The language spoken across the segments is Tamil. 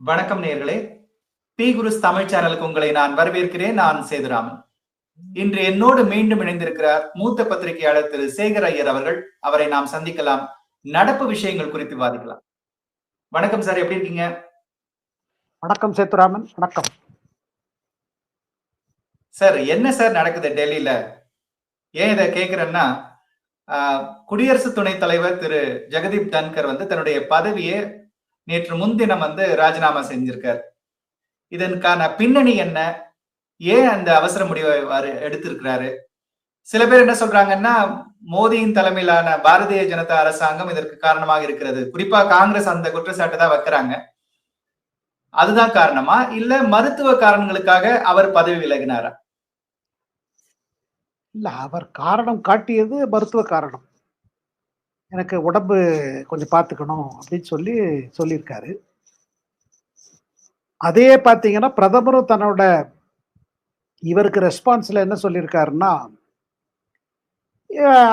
வணக்கம் நேயர்களே. டி குருஸ் தமிழ் சேனலுக்கு உங்களை நான் வரவேற்கிறேன். நான் சேதுராமன். இன்று என்னோடு மீண்டும் இணைந்திருக்கிறார் மூத்த பத்திரிகையாளர் திரு சேகர் ஐயர் அவர்கள். அவரை நாம் சந்திக்கலாம். நடப்பு விஷயங்கள் குறித்து விவாதிக்கலாம். வணக்கம் சார், எப்படி இருக்கீங்க? வணக்கம் சேதுராமன். வணக்கம் சார். என்ன சார் நடக்குது டெல்லியில? ஏன் இதை கேட்கிறேன்னா, குடியரசு துணைத் தலைவர் திரு ஜெகதீப் தன்கர் தன்னுடைய பதவியை நேற்று முன்தினம் ராஜினாமா செஞ்சிருக்கார். இதற்கான பின்னணி என்ன? ஏன் அந்த அவசர முடிவை எடுத்திருக்கிறாரு? சில பேர் என்ன சொல்றாங்கன்னா, மோடியின் தலைமையிலான பாரதிய ஜனதா அரசாங்கம் இதற்கு காரணமாக இருக்கிறது. குறிப்பா காங்கிரஸ் அந்த குற்றச்சாட்டு தான் வைக்கிறாங்க. அதுதான் காரணமா, இல்ல மருத்துவ காரணங்களுக்காக அவர் பதவி விலகினாரா? இல்ல, அவர் காரணம் காட்டியது மருத்துவ காரணம். எனக்கு உடம்பு கொஞ்சம் பார்த்துக்கணும் அப்படின்னு சொல்லியிருக்காரு. அதே பார்த்தீங்கன்னா, பிரதமரும் தன்னோட இவருக்கு ரெஸ்பான்ஸ்ல என்ன சொல்லியிருக்காருன்னா,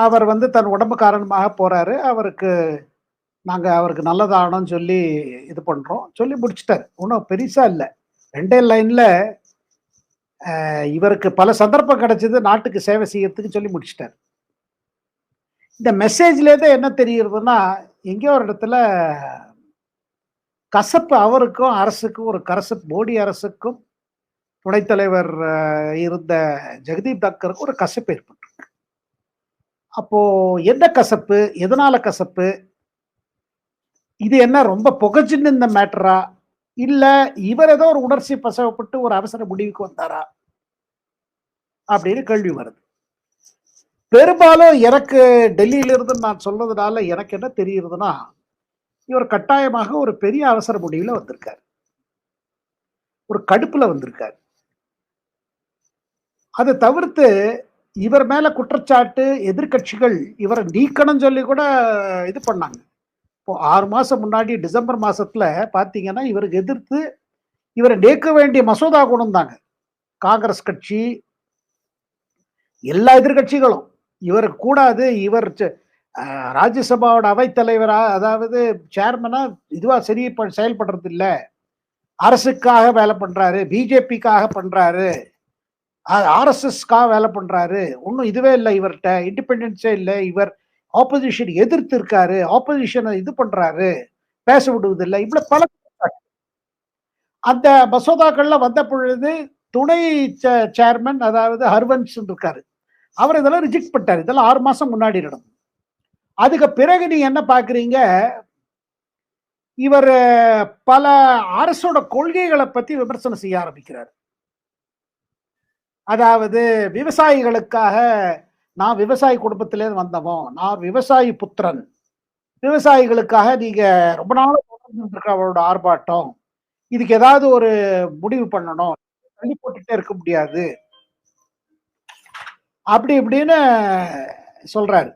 அவர் தன் உடம்பு காரணமாக போறாரு, அவருக்கு நல்லதாகணும்னு சொல்லி இது பண்றோம் சொல்லி முடிச்சிட்டாரு. ஒன்றும் பெருசா இல்லை. 2 லைன்ல இவருக்கு பல சந்தர்ப்பம் கிடைச்சது நாட்டுக்கு சேவை செய்யறதுக்கு சொல்லி முடிச்சிட்டாரு. இந்த மெசேஜ்ல தான் என்ன தெரியுதுன்னா, எங்கேயோ ஒரு இடத்துல கசப்பு அவருக்கும் அரசுக்கும் ஒரு கசப்பு, மோடி அரசுக்கும் துணைத் தலைவர் இருந்த ஜெகதீப் தன்கருக்கு ஒரு கசப்பு ஏற்பட்டிருக்கு. அப்போ என்ன கசப்பு, எதனால கசப்பு, இது என்ன ரொம்ப புகச்சின்னு இந்த மேட்டரா, இல்ல இவர் ஏதோ ஒரு உணர்ச்சி பசவப்பட்டு ஒரு அவசர முடிவுக்கு வந்தாரா அப்படின்னு கேள்வி வருது. பெரும்பாலும் எனக்கு டெல்லியிலிருந்து நான் சொல்றதுனால எனக்கு என்ன தெரியுதுன்னா, இவர் கட்டாயமாக ஒரு பெரிய அவசர முடிவுல வந்திருக்காரு, ஒரு கடுப்புல வந்திருக்காரு. அதை தவிர்த்து இவர் மேல குற்றச்சாட்டு எதிர்கட்சிகள் இவரை நீக்கணும் சொல்லி கூட இது பண்ணாங்க. இப்போ 6 மாசம் முன்னாடி டிசம்பர் மாசத்துல பாத்தீங்கன்னா, இவருக்கு எதிர்த்து இவரை நீக்க வேண்டிய மசோதா கொண்டு வந்தாங்க. காங்கிரஸ் கட்சி, எல்லா எதிர்கட்சிகளும் இவருக்கு கூடாது, இவர் ராஜ்யசபாவோட அவைத்தலைவரா, அதாவது சேர்மனா இதுவா சரி செயல்படுறது இல்ல, அரசுக்காக வேலை பண்றாரு, பிஜேபிக்காக பண்றாரு, ஆர்எஸ்எஸ்க்காக வேலை பண்றாரு, ஒன்னும் இதுவே இல்லை, இவர்கிட்ட இண்டிபெண்டன்ஸே இல்லை, இவர் ஆப்போசிஷன் எதிர்த்து இருக்காரு, ஆப்போசிஷனை இது பண்றாரு, பேச விடுவதில்லை, இவ்வளவு பல அந்த மசோதாக்கள்ல வந்த பொழுது துணை சேர்மன், அதாவது ஹர்வன்ஸ் இருக்காரு, அவர் இதெல்லாம் ரிஜெக்ட் பண்ணிட்டாரு. இதெல்லாம் 6 மாசம் முன்னாடி நடக்கும். அதுக்கு பிறகு நீ என்ன பாக்குறீங்க, இவர் பல அரசோட கொள்கைகளை பத்தி விமர்சனம் செய்ய ஆரம்பிக்கிறார். அதாவது விவசாயிகளுக்காக, நான் விவசாய குடும்பத்திலேருந்து வந்தவன், நான் விவசாயி புத்திரன், விவசாயிகளுக்காக நீங்க ரொம்ப நாள் இருக்க அவரோட ஆர்ப்பாட்டம், இதுக்கு ஏதாவது ஒரு முடிவு பண்ணணும், தள்ளி போட்டுட்டே இருக்க முடியாது அப்படி இப்படின்னு சொல்றாரு.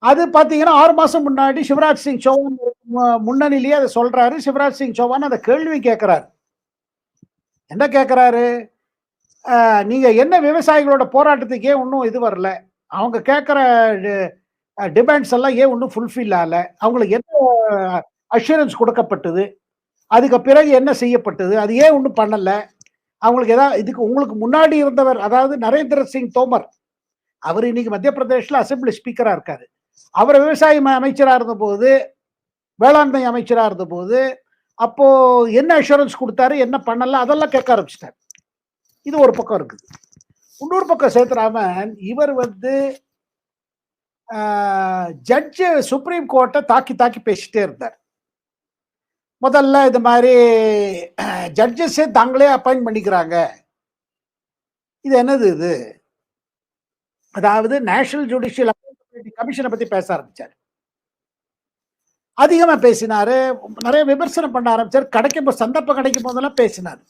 அது பாத்தீங்கன்னா 6 மாசம் முன்னாடி சிவராஜ் சிங் சௌஹான் முன்னணியிலேயே அதை சொல்றாரு. சிவராஜ் சிங் சௌஹான் அதை கேள்வி கேட்கிறாரு. என்ன கேட்கிறாரு, நீங்க என்ன விவசாயிகளோட போராட்டத்துக்கு ஏன் ஒன்றும் இது வரல, அவங்க கேட்கிற டிமாண்ட்ஸ் எல்லாம் ஏன் ஒன்றும் ஃபுல்ஃபில் ஆகல, அவங்களுக்கு என்ன அஷூரன்ஸ் கொடுக்கப்பட்டது, அதுக்கு பிறகு என்ன செய்யப்பட்டது, அது ஏன் ஒன்றும் பண்ணல, அவங்களுக்கு ஏதாவது இதுக்கு உங்களுக்கு முன்னாடி இருந்தவர், அதாவது நரேந்திர சிங் தோமர், அவர் இன்னைக்கு மத்திய பிரதேஷ்ல அசம்பிளி ஸ்பீக்கரா இருக்காரு, அவர் விவசாய அமைச்சரா இருந்த போது, வேளாண்மை அமைச்சரா இருந்த போது, அப்போ என்ன அஷூரன்ஸ் கொடுத்தாரு, என்ன பண்ணல, அதெல்லாம் கேட்க ஆரம்பிச்சிட்டாரு. இது ஒரு பக்கம் இருக்குது. இன்னொரு பக்கம் சேதுராமன், இவர் ஜட்ஜு சுப்ரீம் கோர்ட்டை தாக்கி பேசிட்டே இருந்தார். முதல்ல இது மாதிரி ஜட்ஜஸே தாங்களே அப்பாயிண்ட் பண்ணிக்கிறாங்க, இது என்னது இது, அதாவது நேஷனல் ஜுடிஷியல் கமிஷனை பத்தி பேச ஆரம்பிச்சாரு. அதிகமா பேசினாரு, நிறைய விமர்சனம் பண்ண ஆரம்பிச்சாரு, சந்தர்ப்பம் கிடைக்கும் போதெல்லாம் பேசினாரு.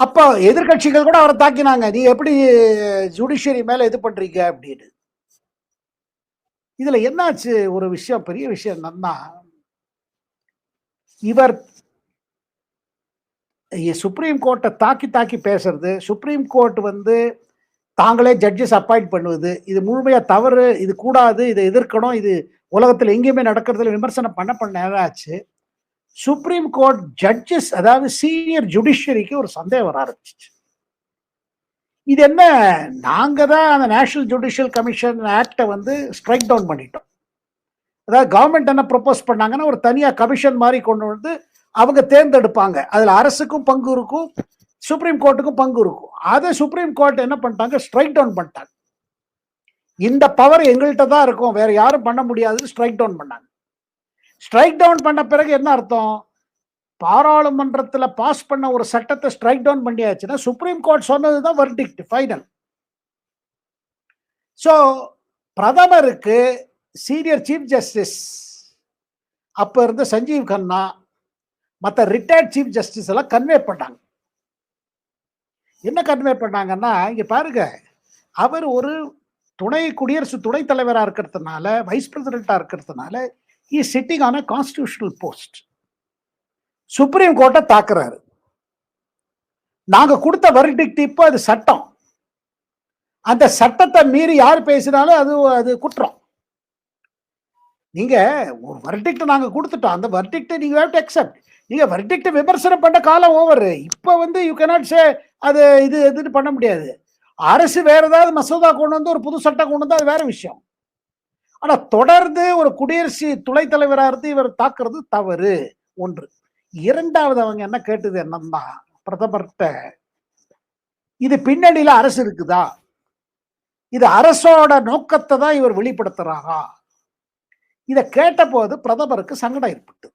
அப்போ எதிர்கட்சிகள் கூட அவரை தாக்கினாங்க, நீ எப்படி ஜுடிஷியரி மேல இது பண்றீங்க அப்படின்னு. இதுல என்னாச்சு, ஒரு விஷயம், பெரிய விஷயம் என்னன்னா, இவர் சுப்ரீம் கோர்ட்டை தாக்கி பேசுறது, சுப்ரீம் கோர்ட் தாங்களே ஜட்ஜஸ் அப்பாயிண்ட் பண்ணுவது, இது முழுமையா தவறு, இது கூடாது, இதை எதிர்க்கணும், இது உலகத்தில் எங்கேயுமே நடக்கிறதுல விமர்சனம் பண்ண நேரம் ஆச்சு. சுப்ரீம் கோர்ட் ஜட்ஜஸ், அதாவது சீனியர் ஜுடிஷியரிக்கு ஒரு சந்தேகம் வர ஆரம்பிச்சிச்சு. இது என்ன, நாங்க தான் அந்த நேஷனல் ஜுடிஷியல் கமிஷன் ஆக்டை வந்து ஸ்ட்ரைக் டவுன் பண்ணிட்டோம். அதாவது கவர்மெண்ட் என்ன ப்ரொபோஸ் பண்ணாங்கன்னா ஒரு தனியா கமிஷன் மாதிரி கொண்டு வந்து அவங்க தேர்ந்தெடுப்பாங்க. அதுல அரசுக்கும் பங்கு இருக்கும், சுப்ரீம் கோர்ட்டுக்கும் பங்கு இருக்கும். அதை சுப்ரீம் கோர்ட் என்ன பண்ணிட்டாங்க, ஸ்ட்ரைக் டவுன் பண்ணிட்டாங்க. இந்த பவர் எங்கள்கிட்ட தான் இருக்கும், வேற யாரும் பண்ண முடியாதுன்னு ஸ்ட்ரைக் டவுன் பண்ணாங்க. ஸ்ட்ரைக் டவுன் பண்ண பிறகு என்ன அர்த்தம், பாராளுமன்றத்தில் பாஸ் பண்ண ஒரு சட்டத்தை ஸ்ட்ரைக் டவுன் பண்ணியாச்சுன்னா சுப்ரீம் கோர்ட் சொன்னதுதான் வெர்டிக்ட் ஃபைனல். ஸோ பிரதமருக்கு சீனியர் சீஃப் ஜஸ்டிஸ் அப்ப இருந்த சஞ்சீவ் கன்னா மற்ற ரிட்டையர்ட் சீஃப் ஜஸ்டிஸ் எல்லாம் கன்வே பண்ணாங்க. என்ன கன்வே பண்ணாங்கன்னா, இங்க பாருங்க, அவர் ஒரு குடியரசு துணைத் தலைவரா இருக்கிறதுனால, வைஸ் பிரசிடென்டா இருக்கிறதுனால, he is sitting on a constitutional post. Supreme கோர்ட்டை தாக்குறாரு. நாங்க கொடுத்த வெர்டிக்ட் இப்போ அது சட்டம். அந்த சட்டத்தை மீறி யார் பேசினாலும் அது குற்றம். நீங்க ஒரு வெர்டிக்ட் நாங்க கொடுத்துட்டோம், அந்த வெர்டிக்ட் நீங்க ஹேவ் டு அக்செப்ட். நீங்க வெர்டிக்ட் விமர்சனம் பண்ண காலம் ஓவர். இப்ப வந்து யூ கேனாட் சே அது இது எதுன்னு பண்ண முடியாது. அரசு வேற ஏதாவது மசோதா கொண்டு வந்து ஒரு புது சட்டம் கொண்டு வந்து அது வேற விஷயம். ஆனா தொடர்ந்து ஒரு குடியரசு துணைத் தலைவராக இருந்து இவர் தாக்குறது தவறு ஒன்று. இரண்டாவது அவங்க என்ன கேட்டது என்னன்னா, பிரதமர்கிட்ட இது பின்னணியில அரசு இருக்குதா, இது அரசோட நோக்கத்தை தான் இவர் வெளிப்படுத்துறாரா. இதை கேட்ட போது பிரதமருக்கு சங்கடம் ஏற்பட்டு.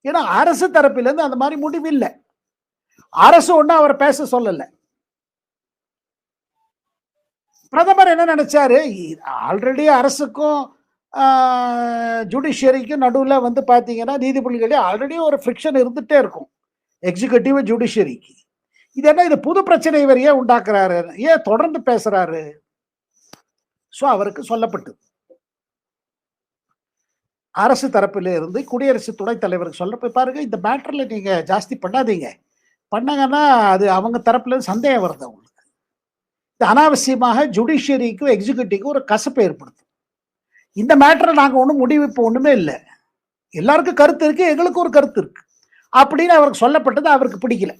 ஏன்னா அரசு தரப்பிலிருந்து அந்த மாதிரி முடிவு இல்லை. அரசு ஒண்ணு அவர் பேச சொல்லல. பிரதமர் என்ன நினைச்சாரு, ஆல்ரெடி அரசுக்கும் ஜுடிஷியரிக்கும் நடுவில் வந்து பார்த்தீங்கன்னா நீதிபதிகளே ஆல்ரெடி ஒரு ஃப்ரிக்ஷன் இருந்துகிட்டே இருக்கும், எக்ஸிக்யூட்டிவ் ஜுடிஷியரிக்கு. இது என்ன, இது புது பிரச்சனை இவர் ஏன் உண்டாக்குறாரு, ஏன் தொடர்ந்து பேசுறாரு. ஸோ அவருக்கு சொல்லப்பட்டது, அரசு தரப்பில் இருந்து குடியரசு துணைத் தலைவருக்கு சொல்ல பாருங்க, இந்த மேட்டர்ல நீங்க ஜாஸ்தி பண்ணாதீங்க, பண்ணாங்கன்னா அது அவங்க தரப்புல சந்தேகம் வருது அவங்களுக்கு. இது அனாவசியமாக ஜுடிஷியரிக்கும் எக்ஸிக்யூட்டிவ்க்கும் ஒரு கசப்பை ஏற்படுத்தும். இந்த மேட்டரை நாங்க ஒன்றும் முடிவு இப்போ ஒண்ணுமே இல்லை, எல்லாருக்கும் கருத்து இருக்கு, எங்களுக்கு ஒரு கருத்து இருக்கு அப்படின்னு அவருக்கு சொல்லப்பட்டது அவருக்கு பிடிக்கல.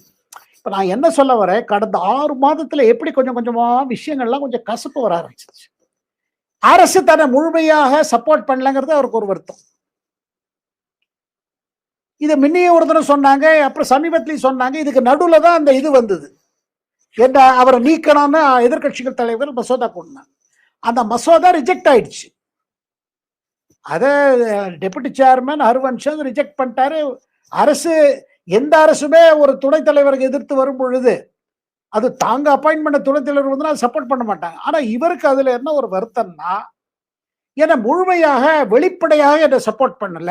இப்ப நான் என்ன சொல்ல வரேன், கடந்த 6 மாதத்துல எப்படி கொஞ்சம் கொஞ்சமா விஷயங்கள்லாம் கொஞ்சம் கசப்பு வர ஆரம்பிச்சிருச்சு. அரசு தன்னை முழுமையாக சப்போர்ட் பண்ணலங்கிறது அவருக்கு ஒரு வருத்தம். இதை முன்னையே ஒரு தடவை சொன்னாங்க, அப்புறம் சமீபத்திலையும் சொன்னாங்க. இதுக்கு நடுவுல தான் அந்த இது வந்தது, என்ன அவரை நீக்கணும்னு எதிர்கட்சிகள் தலைவர் மசோதா கொண்டாங்க. அந்த மசோதா ரிஜெக்ட் ஆயிடுச்சு. அதை டெபுட்டி சேர்மன் ஹர்வன்ஷ் ரிஜெக்ட் பண்ணிட்டாரு. அரசு, எந்த அரசுமே ஒரு துணைத் தலைவருக்கு எதிர்த்து வரும் பொழுது அது தாங்க அப்பாயின்ட் பண்ண துணைத் தலைவர் வந்து சப்போர்ட் பண்ண மாட்டாங்க. ஆனா இவருக்கு அதுல என்ன ஒரு வருத்தம்னா, என்ன முழுமையாக வெளிப்படையாக என்ன சப்போர்ட் பண்ணல,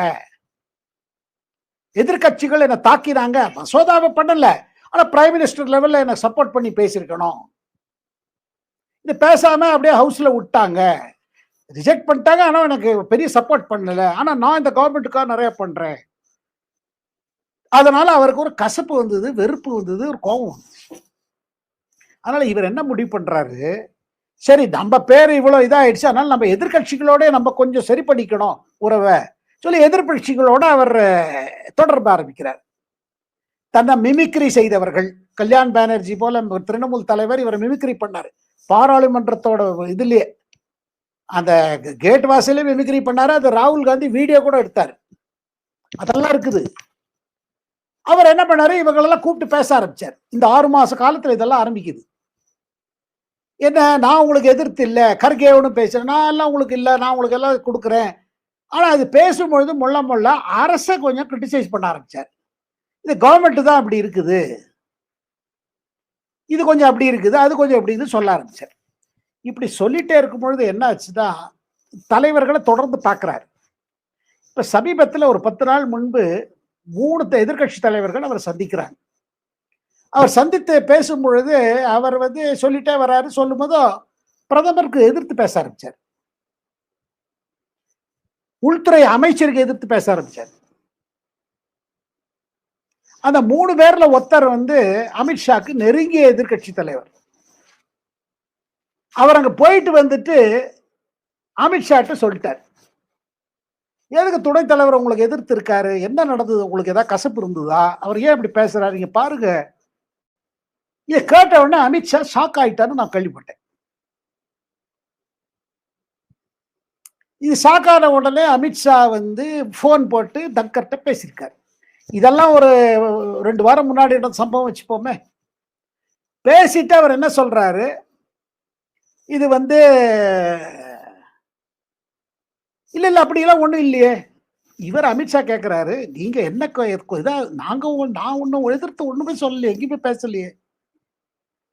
எதிர்கட்சிகள் என்ன தாக்கினாங்க, மசோதாவை பண்ணல, ஆனா பிரைம் மினிஸ்டர் லெவல்ல என்ன சப்போர்ட் பண்ணி பேசியிருக்கணும். இது பேசாம அப்படியே ஹவுஸ்ல விட்டாங்க, ரிஜெக்ட் பண்ணிட்டாங்க, ஆனா எனக்கு பெரிய சப்போர்ட் பண்ணல, ஆனா நான் இந்த கவர்மெண்ட்டுக்காக நிறைய பண்றேன். அதனால அவருக்கு ஒரு கசப்பு வந்தது, வெறுப்பு வந்தது, ஒரு கோபம் வந்தது. அதனால இவர் என்ன முடிவு பண்றாரு, சரி நம்ம பேர் இவ்வளவு இதாயிடுச்சு, அதனால நம்ம எதிர்கட்சிகளோட நம்ம கொஞ்சம் சரி பண்ணிக்கணும் உறவை சொல்லி எதிர்கட்சிகளோட அவர் தொடர்பு ஆரம்பிக்கிறார். தன்னை மிமிக்ரி செய்தவர்கள், கல்யாண் பானர்ஜி போல திரிணாமுல் தலைவர் இவர் மிமிக்ரி பண்ணாரு. பாராளுமன்றத்தோட இதுலயே அந்த கேட் வாசலே மிமிக்ரி பண்ணாரு. அது ராகுல் காந்தி வீடியோ கூட எடுத்தாரு, அதெல்லாம் இருக்குது. அவர் என்ன பண்ணாரு, இவங்களெல்லாம் கூப்பிட்டு பேச ஆரம்பிச்சார். இந்த 6 மாச காலத்துல இதெல்லாம் ஆரம்பிக்குது. என்ன, நான் உங்களுக்கு எதிர்த்து இல்லை, கர்கேவனு பேசுறேன், நான் எல்லாம் உங்களுக்கு இல்லை, நான் உங்களுக்கு எல்லாம் கொடுக்குறேன். ஆனா அது பேசும்பொழுது முள்ள அரசை கொஞ்சம் கிரிட்டிசைஸ் பண்ண ஆரம்பிச்சார். இது கவர்மெண்ட் தான் அப்படி இருக்குது, இது கொஞ்சம் அப்படி இருக்குது, அது கொஞ்சம் அப்படி சொல்ல ஆரம்பிச்சார். இப்படி சொல்லிட்டே இருக்கும் பொழுது என்ன ஆச்சுன்னா, தலைவர்களை தொடர்ந்து பார்க்கிறார். இப்ப சமீபத்தில் ஒரு 10 நாள் முன்பு 3 எதிர்கட்சி தலைவர்கள் அவர் சந்திக்கிறாங்க. அவர் சந்தித்து பேசும் பொழுது அவர் வந்து சொல்லிட்டே வர்றாரு. சொல்லும் போதோ பிரதமருக்கு எதிர்த்து பேச ஆரம்பிச்சார், உள்துறை அமைச்சருக்கு எதிர்த்து பேச ஆரம்பிச்சார். அந்த 3 பேர்ல ஒருத்தர் வந்து அமித்ஷாக்கு நெருங்கிய எதிர்கட்சி தலைவர். அவர் அங்க போயிட்டு வந்துட்டு அமித்ஷாட்ட சொல்லிட்டார், எதுக்கு துணைத் தலைவர் உங்களுக்கு எதிர்த்து இருக்காரு? என்ன நடந்தது? உங்களுக்கு ஏதாவது கசப்பு இருந்ததா? அவர் ஏன் இப்படி பேசுறாரு? நீங்க பாருங்க. இத கேட்ட உடனே அமித்ஷா ஷாக் ஆயிட்டாருன்னு நான் கேள்விப்பட்டேன். இது ஷாக் ஆன உடனே அமித்ஷா வந்து ஃபோன் போட்டு தன்கர்ட்ட பேசியிருக்காரு. இதெல்லாம் ஒரு 2 வாரம் முன்னாடி நடந்த சம்பவம் வச்சுப்போமே. பேசிட்டு அவர் என்ன சொல்றாரு? இது வந்து இல்ல அப்படிலாம் ஒண்ணும் இல்லையே. இவர் அமித்ஷா கேட்கிறாரு, நீங்க என்ன இதா நான் ஒண்ணும் எதிர்த்து ஒண்ணுமே சொல்லலையே, எங்கேயுமே பேசலையே.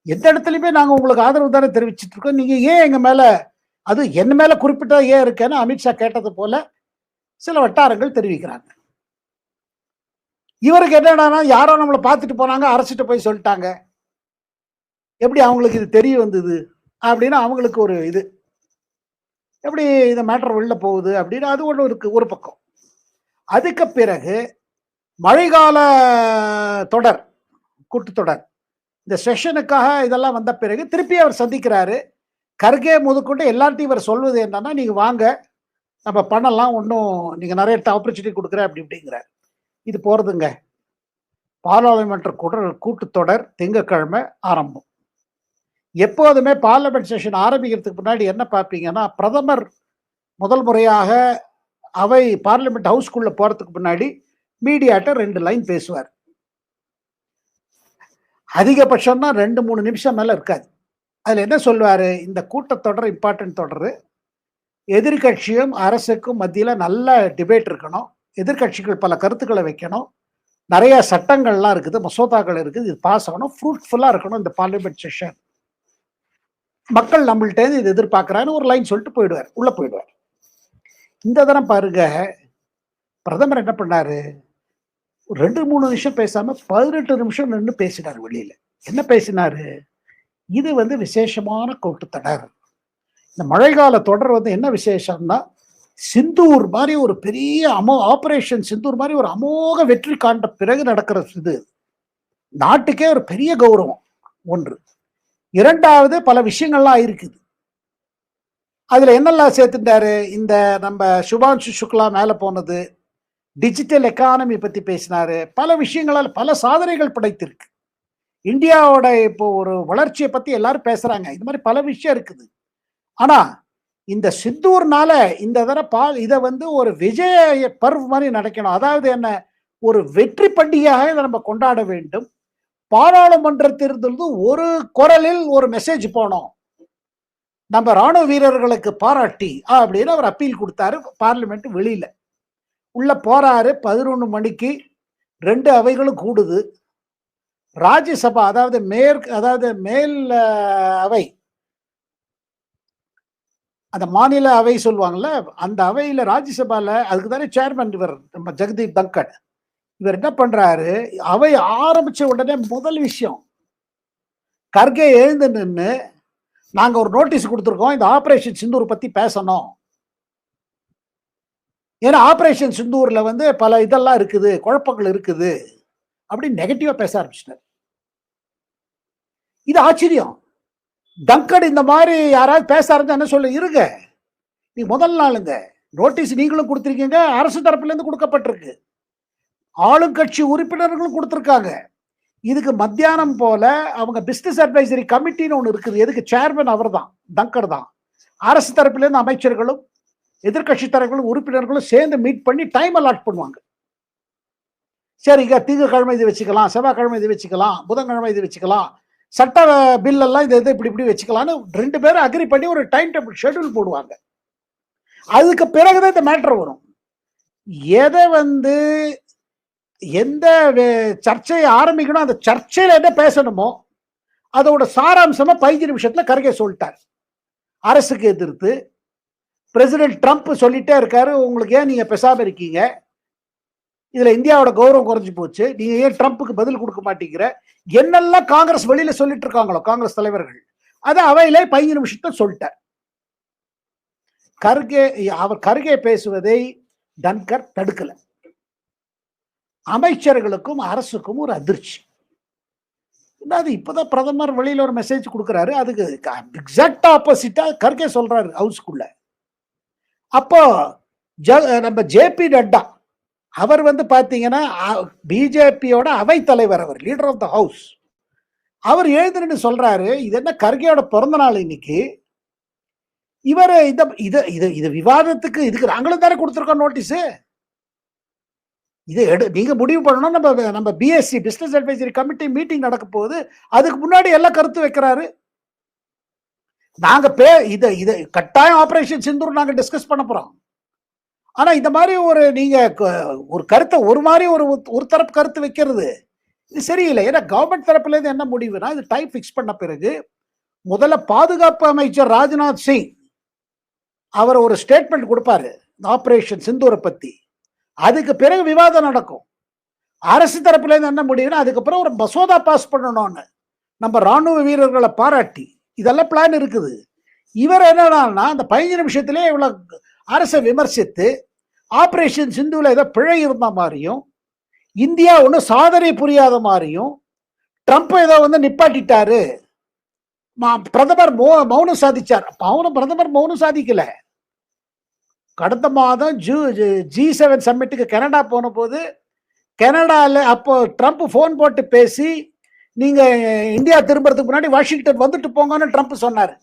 எந்த இடத்துலயுமே நாங்க உங்களுக்கு ஆதரவு தானே தெரிவிச்சிட்டு இருக்கோம். நீங்க ஏன் எங்க மேல அது என்ன மேல குறிப்பிட்டா ஏன் இருக்கேன்னு அமித்ஷா கேட்டது போல சில வட்டாரங்கள் தெரிவிக்கிறாங்க. இவருக்கு என்னடான்னா யாரோ நம்மள பார்த்துட்டு போனாங்க, அரசிட்ட போய் சொல்லிட்டாங்க. எப்படி அவங்களுக்கு இது தெரிய வந்தது? அப்படின்னு அவங்களுக்கு ஒரு இது. எப்படி இந்த மேட்டர் வெளில போகுது அப்படின்னு அது ஒண்ணு இருக்கு ஒரு பக்கம். அதுக்கு பிறகு மழைக்கால தொடர், கூட்டத்தொடர், இந்த செஷனுக்காக இதெல்லாம் வந்த பிறகு திருப்பி அவர் சந்திக்கிறாரு. கர்கே முதற்கொண்டு எல்லார்ட்டையும் இவர் சொல்வது என்னன்னா, நீங்க வாங்க நம்ம பண்ணலாம், ஒன்றும் நீங்க நிறைய ஆப்பர்ச்சுனிட்டி கொடுக்குற அப்படி இப்படிங்கிறார். இது போறதுங்க. பாராளுமன்ற கூட்டத்தொடர் திங்கட்கிழமை ஆரம்பம். எப்போதுமே பார்லிமெண்ட் செஷன் ஆரம்பிக்கிறதுக்கு முன்னாடி என்ன பார்ப்பீங்கன்னா, பிரதமர் முதல் முறையாக அவை பார்லிமெண்ட் ஹவுஸ்க்குள்ள போறதுக்கு முன்னாடி மீடியாட்ட 2 லைன் பேசுவார். அதிகபட்சம்னா 2-3 நிமிஷம் மேல இருக்காது. அதுல என்ன சொல்வாரு? இந்த கூட்டத்தொடர் இம்பார்ட்டன்ட் தொடர். எதிர்கட்சியும் அரசுக்கும் மத்தியில நல்ல டிபேட் இருக்கணும். எதிர்கட்சிகள் பல கருத்துக்களை வைக்கணும். நிறைய சட்டங்கள்லாம் இருக்குது, மசோதாக்கள் இருக்குது. இது பாஸ் ஆகணும், ஃப்ரூட்ஃபுல்லா இருக்கணும் இந்த பார்லிமெண்ட் செஷன். மக்கள் நம்மள்ட்ட இது எதிர்பார்க்கிறான்னு ஒரு லைன் சொல்லிட்டு போயிடுவார், உள்ள போயிடுவார். இந்த தரம் பாருங்க, பிரதமர் என்ன பண்ணாரு? 2-3 நிமிஷம் பேசாம 18 நிமிஷம் நின்று பேசினார் வெளியில. என்ன பேசினாரு? இது வந்து விசேஷமான கூட்டத்தொடர். இந்த மழைக்கால தொடர் வந்து என்ன விசேஷம்னா, சிந்தூர் மாதிரி ஒரு பெரிய ஆபரேஷன் சிந்தூர் மாதிரி ஒரு அமோக வெற்றி காண்ட பிறகு நடக்கிற இது. நாட்டுக்கே ஒரு பெரிய கௌரவம் ஒன்று. 2வது பல விஷயங்கள்லாம் இருக்குது. அதுல என்னெல்லாம் சேர்த்துட்டாரு? இந்த நம்ம சுபான்ஷு சுக்லா மேல போனது, டிஜிட்டல் எக்கானமி பத்தி பேசினாரு. பல விஷயங்களால் பல சாதனைகள் படைத்திருக்கு. இந்தியாவோட இப்போ ஒரு வளர்ச்சியை பத்தி எல்லாரும் பேசுறாங்க. இது மாதிரி பல விஷயம் இருக்குது. ஆனா இந்த சித்தூர்னால இந்த தடவை இதை வந்து ஒரு விஜய பர்வ் மாதிரி நடக்கணும். அதாவது என்ன, ஒரு வெற்றி பண்டிகையாக இதை நம்ம கொண்டாட வேண்டும். பாராளுமன்றத்திலிருந்து ஒரு குரலில் ஒரு மெசேஜ் போனோம், நம்ம ராணுவ வீரர்களுக்கு பாராட்டி அப்படின்னு அவர் அப்பீல் கொடுத்தாரு. பார்லிமெண்ட் வெளியில உள்ள போறாரு. 11 மணிக்கு 2 அவைகளும் கூடுது. ராஜ்யசபா அதாவது மேல் அவை, அந்த மாநில அவை சொல்லுவாங்கல்ல, அந்த அவையில ராஜ்யசபால அதுக்கு தானே சேர்மன் இவர் நம்ம ஜெகதீப் தங்கர். இவர் என்ன பண்றாரு? அவை ஆரம்பிச்ச உடனே முதல் விஷயம், கர்கே எழுந்து நின்று, நாங்க ஒரு நோட்டீஸ் கொடுத்துருக்கோம், இந்த ஆபரேஷன் சிந்தூர் பத்தி பேசணும். ஏன்னா ஆபரேஷன் சிந்தூர்ல வந்து பல இதெல்லாம் இருக்குது, குழப்பங்கள் இருக்குது அப்படின்னு நெகட்டிவா பேச ஆரம்பிச்சிட்டார். இது ஆச்சரியம். தங்கட் இந்த மாதிரி யாராவது பேச ஆரம்பிச்சா என்ன சொல்ல, இருங்க, நீ முதல் நாளுங்க நோட்டீஸ் நீங்களும் கொடுத்திருக்கீங்க, அரசு தரப்புல இருந்து கொடுக்கப்பட்டிருக்கு, ஆளுங்கட்சி உறுப்பினர்களும் கொடுத்திருக்காங்க. இதுக்கு மத்தியானம் போல அவங்க பிசினஸ் அட்வைசரி கமிட்டின்னு ஒண்ணு இருக்குது. எதுக்கு சேர்மன் அவர் தான், தங்கர் தான். அரசு தரப்புல இருந்து அமைச்சர்களும் எதிர்கட்சி தரப்புகளும் உறுப்பினர்களும் சேர்ந்து மீட் பண்ணி டைம் அலாட் பண்ணுவாங்க. சரிங்க, திங்கட்கிழமை இது வச்சுக்கலாம், செவ்வாய்க்கிழமை இது வச்சுக்கலாம், புதன்கிழமை இது வச்சுக்கலாம், சட்ட பில் எல்லாம் இது இப்படி வச்சுக்கலாம்னு 2 பேரும் அக்ரி பண்ணி ஒரு டைம் டேபிள் ஷெட்யூல் போடுவாங்க. அதுக்கு பிறகுதான் இந்த மேட்டர் வரும். எதை வந்து எந்த சர்ச்சையை ஆரம்பிக்கணும், அந்த சர்ச்சையில என்ன பேசணுமோ அதோட சாராம்சமா 15 நிமிஷத்துல கர்கே சொல்லிட்டார். அரசுக்கு எதிர்த்து பிரசிடென்ட் ட்ரம்ப் சொல்லிட்டே இருக்காரு, உங்களுக்கு ஏன் நீங்க பேசாம இருக்கீங்க, இதுல இந்தியாவோட கௌரவம் குறைஞ்சு போச்சு, நீங்க ஏன் ட்ரம்ப்புக்கு பதில் கொடுக்க மாட்டீங்கிற, என்னெல்லாம் காங்கிரஸ் வெளியில சொல்லிட்டு இருக்காங்களோ காங்கிரஸ் தலைவர்கள், அதை அவையில 15 நிமிஷத்தை சொல்லிட்டார். கர்கே பேசுவதை தன்கர் தடுக்கல. அமைச்சர்களுக்கும் அரசுக்கும் ஒரு அதிர்ச்சி. அது இப்பதான் பிரதமர் வெளியில ஒரு மெசேஜ் கொடுக்கிறாரு, அதுக்கு எக்ஸாக்ட் ஆப்போசிட்டா கர்கே சொல்றாரு ஹவுஸ்க்குள்ள. அப்போ நம்ம ஜேபி நட்டா அவர் வந்து பாத்தீங்கன்னா பிஜேபியோட அவை தலைவர், அவர் லீடர் ஆஃப் த ஹவுஸ். அவர் எழுதுன்னு சொல்றாரு, இது என்ன கர்கேயோட பிறந்த நாள் இன்னைக்கு, இவர் இது விவாதத்துக்கு இதுக்கு நாங்களும் தானே கொடுத்துருக்கோம் நோட்டீஸ், இதை நீங்க முடிவு பண்ணணும். நம்ம BSc business advisory committee meeting நடக்க போகுது, அதுக்கு முன்னாடி எல்லாம் கருத்து வைக்கிறாரு. நாங்க இதை கட்டாயம் ஆபரேஷன் சிந்தூர் நாங்க டிஸ்கஸ் பண்ண போறோம். ஆனா இந்த மாதிரி நீங்க ஒரு கருத்தை ஒரு தரப்பு கருத்து வைக்கிறது இது சரியில்லை. ஏன்னா கவர்மெண்ட் தரப்புல இருந்து என்ன முடிவுனா, இது டைம் பிக்ஸ் பண்ண பிறகு முதல்ல பாதுகாப்பு அமைச்சர் ராஜ்நாத் சிங் அவர் ஒரு ஸ்டேட்மெண்ட் கொடுப்பாரு ஆபரேஷன் சிந்தூரை பத்தி. அதுக்கு பிறகு விவாதம் நடக்கும். அரசு தரப்புல இருந்து என்ன முடிவுனா, அதுக்கப்புறம் ஒரு மசோதா பாஸ் பண்ணணும்னு நம்ம ராணுவ வீரர்களை பாராட்டி இதெல்லாம் பிளான் இருக்குது. இவர் என்னன்னா அந்த 15 நிமிஷத்திலே இவ்வளவு அரசை விமர்சித்து ஆபரேஷன் சிந்துல ஏதோ பிழை இருந்த மாதிரியும், இந்தியா ஒன்றும் சாதனை புரியாத மாதிரியும், ட்ரம்ப் ஏதோ வந்து நிப்பாட்டிட்டாரு, பிரதமர் மௌனம் சாதிச்சார். பிரதமர் மௌனம் சாதிக்கல. கடந்த மாதம் G7 சம்மிட்டுக்கு கனடா போன போது கனடால அப்போ ட்ரம்ப் போன் போட்டு பேசி, நீங்க இந்தியா திரும்புறதுக்கு முன்னாடி வாஷிங்டன் வந்துட்டு போங்கன்னு ட்ரம்ப் சொன்னாரு.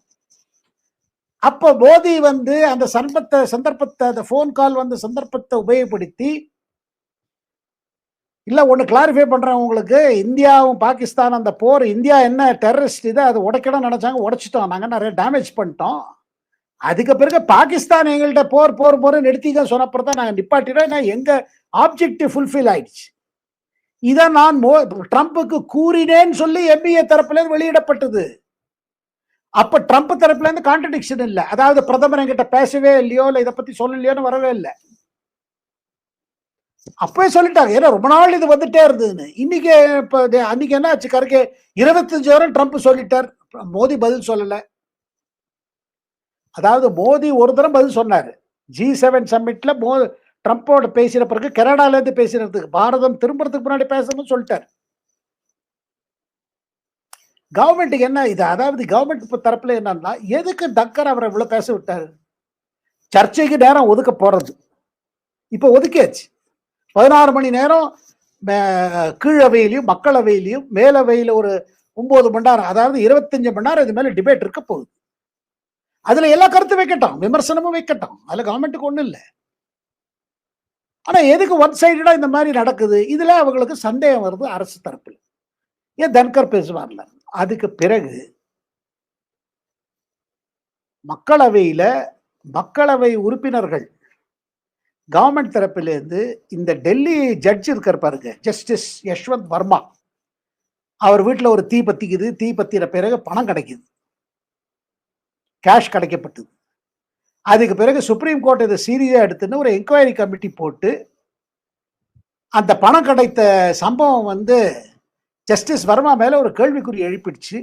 அப்போ மோடி வந்து அந்த சந்தர்ப்பத்தை அந்த போன் கால் வந்து சந்தர்ப்பத்தை உபயோகப்படுத்தி, இல்ல ஒண்ணு கிளாரிஃபை பண்றேன் உங்களுக்கு, இந்தியாவும் பாகிஸ்தான் அந்த போர், இந்தியா என்ன டெரரிஸ்ட் இதை அதை உடைக்கணும் நினைச்சாங்க, உடைச்சிட்டோம், நாங்க நிறைய டேமேஜ் பண்ணிட்டோம். அதுக்கு பிறகு பாகிஸ்தான் எங்கள்கிட்ட போர் நிறுத்திக்க சொன்னப்பறம் தான் நாங்க நிப்பாட்டிடுறோம், எங்க ஆப்ஜெக்டிவ் ஃபுல்ஃபில் ஆயிடுச்சு. இதை நான் ட்ரம்புக்கு கூறினேன்னு சொல்லி எம்பிஏ தரப்புல வெளியிடப்பட்டது. அப்ப ட்ரம்ப் தரப்புல இருந்து கான்ட்ரடிக்ஷன் இல்லை, அதாவது பிரதமர் என்கிட்ட பேசவே இல்லையோ இல்லை இதை பத்தி சொல்லலையோன்னு வரவே இல்லை, அப்பவே சொல்லிட்டாங்க. ஏன்னா ரொம்ப நாள் இது வந்துட்டே இருந்ததுன்னு. இன்னைக்கு அன்னைக்கு என்ன ஆச்சு, கருக்கே 25 வாரம் ட்ரம்ப் சொல்லிட்டார், மோடி பதில் சொல்லல. அதாவது மோடி ஒரு தரம் பதில் சொன்னாரு G7 சம்மிட்ல, ட்ரம்போட பேசின பிறகு கனடால இருந்து பேசுறதுக்கு பாரதம் திரும்புறதுக்கு முன்னாடி பேசணும்னு சொல்லிட்டார். கவர்மெண்ட்டுக்கு என்ன இது, அதாவது கவர்மெண்ட் தரப்புல என்னன்னா, எதுக்கு டக்கர் அவரை இவ்வளவு பேச விட்டாரு, சர்ச்சைக்கு நேரம் ஒதுக்க போறது இப்ப ஒதுக்கியாச்சு. 16 மணி நேரம் கீழவையிலையும் மக்களவையிலையும் மேலவையில ஒரு 9 மணி நேரம், அதாவது 25 மணி நேரம் இது மேல டிபேட் இருக்க போகுது. அதுல எல்லா கருத்து வைக்கட்டும், விமர்சனமும் வைக்கட்டும், அதுல கவர்மெண்ட்டுக்கு ஒண்ணும் இல்லை. ஆனா எதுக்கு ஒன் சைடடா இந்த மாதிரி நடக்குது, இதுல அவங்களுக்கு சந்தேகம் வருது அரசு தரப்புல. ஏன் தன்கர் பேசுவார்ல, அதுக்கு பிறகு மக்களவை உறுப்பினர்கள் கவர்மெண்ட் தரப்பிலிருந்து இந்த டெல்லி ஜட்ஜ் இருக்கார் பாருங்க, ஜஸ்டிஸ் யஷ்வந்த் வர்மா, அவர் வீட்டில் ஒரு தீ பத்திக்குது, தீ பத்தின பிறகு பணம் கிடைக்குது, கேஷ் கிடைக்கப்பட்டது. அதுக்கு பிறகு சுப்ரீம் கோர்ட் இதை சீரியஸா எடுத்துன்னு ஒரு என்கொயரி கமிட்டி போட்டு அந்த பணம் கிடைத்த சம்பவம் வந்து ஜஸ்டிஸ் வர்மா மேல ஒரு கேள்விக்குறி எழுப்பிடுச்சு.